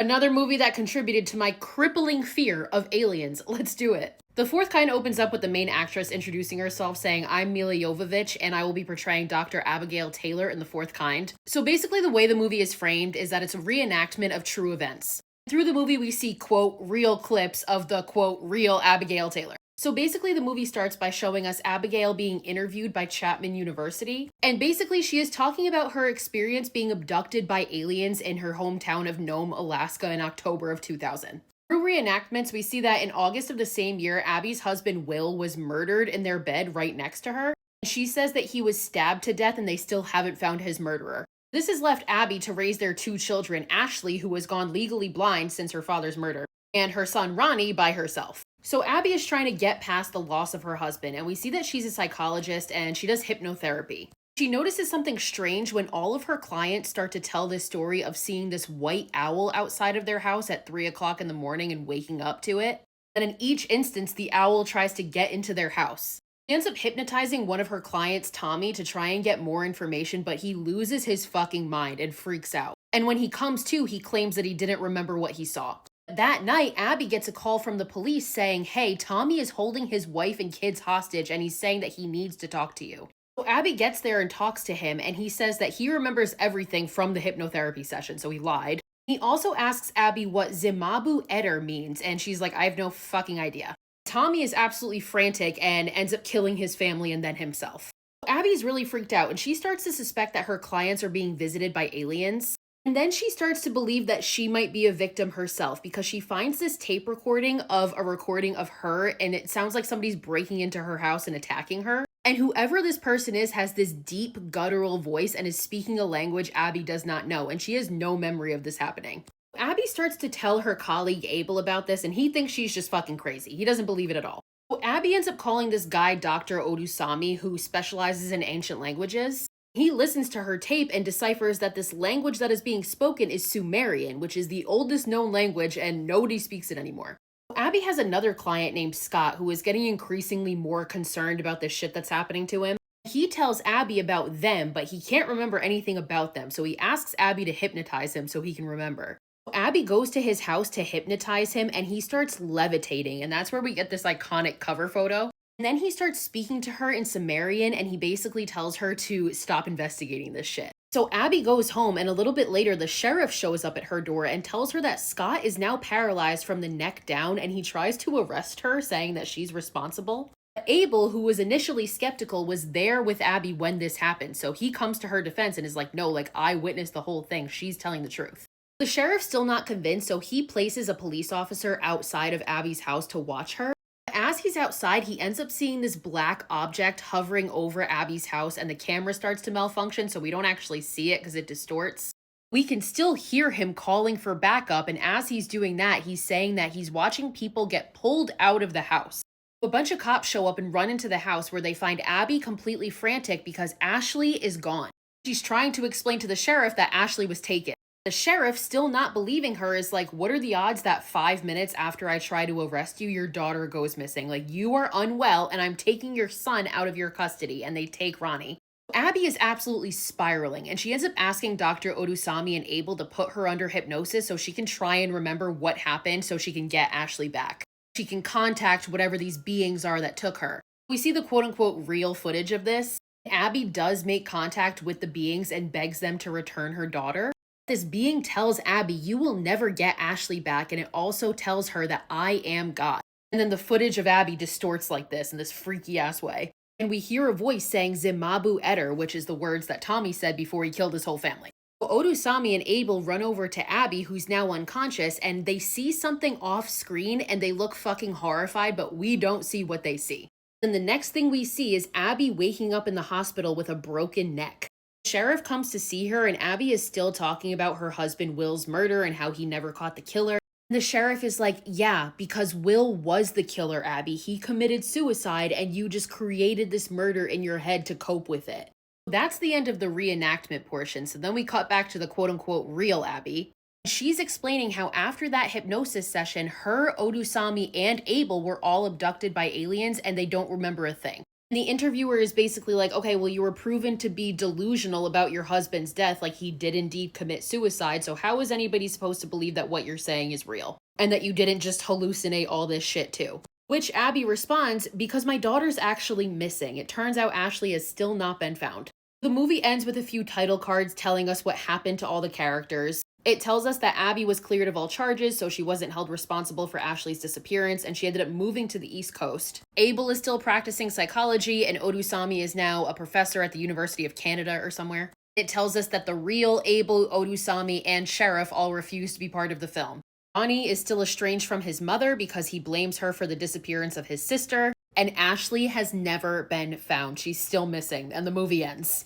Another movie that contributed to my crippling fear of aliens. Let's do it. The fourth kind opens up with the main actress introducing herself saying, "I'm Mila Jovovich and I will be portraying Dr. Abigail Taylor in The Fourth Kind." So basically, the way the movie is framed is that it's a reenactment of true events. Through the movie, we see, quote, real clips of the, quote, real Abigail Taylor. So basically, the movie starts by showing us Abigail being interviewed by Chapman University. And basically, she is talking about her experience being abducted by aliens in her hometown of Nome, Alaska in October of 2000. Through reenactments, we see that in August of the same year, Abby's husband Will was murdered in their bed right next to her. She says that he was stabbed to death and they still haven't found his murderer. This has left Abby to raise their two children, Ashley, who has gone legally blind since her father's murder, and her son Ronnie by herself. So Abby is trying to get past the loss of her husband, and we see that she's a psychologist and she does hypnotherapy. She notices something strange when all of her clients start to tell this story of seeing this white owl outside of their house at 3 o'clock in the morning and waking up to it. And in each instance, the owl tries to get into their house. She ends up hypnotizing one of her clients, Tommy, to try and get more information, but he loses his fucking mind and freaks out. And when he comes to, he claims that he didn't remember what he saw. That night, Abby gets a call from the police saying, "Hey, Tommy is holding his wife and kids hostage and he's saying that he needs to talk to you." So Abby gets there and talks to him, and he says that he remembers everything from the hypnotherapy session, so he lied. He also asks Abby what Zimabu Eder means, and she's like, "I have no fucking idea." Tommy is absolutely frantic and ends up killing his family and then himself. Abby's really freaked out, and she starts to suspect that her clients are being visited by aliens. And then she starts to believe that she might be a victim herself because she finds this tape recording of a recording of her, and it sounds like somebody's breaking into her house and attacking her. And whoever this person is has this deep guttural voice and is speaking a language Abby does not know, and she has no memory of this happening. Abby starts to tell her colleague Abel about this, and he thinks she's just fucking crazy. He doesn't believe it at all. So Abby ends up calling this guy Dr. Odusami, who specializes in ancient languages. He listens to her tape and deciphers that this language that is being spoken is Sumerian, which is the oldest known language and nobody speaks it anymore. Abby has another client named Scott who is getting increasingly more concerned about the shit that's happening to him. He tells Abby about them, but he can't remember anything about them, so he asks Abby to hypnotize him so he can remember. Abby goes to his house to hypnotize him and he starts levitating, and that's where we get this iconic cover photo. And then he starts speaking to her in Sumerian, and he basically tells her to stop investigating this shit. So Abby goes home, and a little bit later, the sheriff shows up at her door and tells her that Scott is now paralyzed from the neck down, and he tries to arrest her, saying that she's responsible. Abel, who was initially skeptical, was there with Abby when this happened, so he comes to her defense and is like, "No, like, I witnessed the whole thing. She's telling the truth." The sheriff's still not convinced, so he places a police officer outside of Abby's house to watch her. As he's outside, he ends up seeing this black object hovering over Abby's house, and the camera starts to malfunction, so we don't actually see it because it distorts. We can still hear him calling for backup, and as he's doing that, he's saying that he's watching people get pulled out of the house. A bunch of cops show up and run into the house where they find Abby completely frantic because Ashley is gone. She's trying to explain to the sheriff that Ashley was taken. The sheriff, still not believing her, is like, "What are the odds that 5 minutes after I try to arrest you, your daughter goes missing? Like, you are unwell and I'm taking your son out of your custody," and they take Ronnie. Abby is absolutely spiraling, and she ends up asking Dr. Odusami and Abel to put her under hypnosis so she can try and remember what happened so she can get Ashley back. She can contact whatever these beings are that took her. We see the quote-unquote real footage of this. Abby does make contact with the beings and begs them to return her daughter. This being tells Abby, "You will never get Ashley back," and it also tells her that I am God. And then the footage of Abby distorts like this in this freaky ass way. And we hear a voice saying Zimabu Eder, which is the words that Tommy said before he killed his whole family. Odusami and Abel run over to Abby, who's now unconscious, and they see something off screen and they look fucking horrified, but we don't see what they see. Then the next thing we see is Abby waking up in the hospital with a broken neck. The sheriff comes to see her, and Abby is still talking about her husband Will's murder and how he never caught the killer. The sheriff is like, "Yeah, because Will was the killer, Abby. He committed suicide and you just created this murder in your head to cope with it." That's the end of the reenactment portion. So then we cut back to the quote-unquote real Abby. She's explaining how after that hypnosis session, her, Odusami, and Abel were all abducted by aliens and they don't remember a thing. And the interviewer is basically like, okay, well, you were proven to be delusional about your husband's death. Like, he did indeed commit suicide. So, how is anybody supposed to believe that what you're saying is real? And that you didn't just hallucinate all this shit, too? Which Abby responds, because my daughter's actually missing. It turns out Ashley has still not been found. The movie ends with a few title cards telling us what happened to all the characters. It tells us that Abby was cleared of all charges, so she wasn't held responsible for Ashley's disappearance, and she ended up moving to the East Coast. Abel is still practicing psychology, and Odusami is now a professor at the University of Canada or somewhere. It tells us that the real Abel, Odusami, and Sheriff all refused to be part of the film. Johnny is still estranged from his mother because he blames her for the disappearance of his sister, and Ashley has never been found. She's still missing, and the movie ends.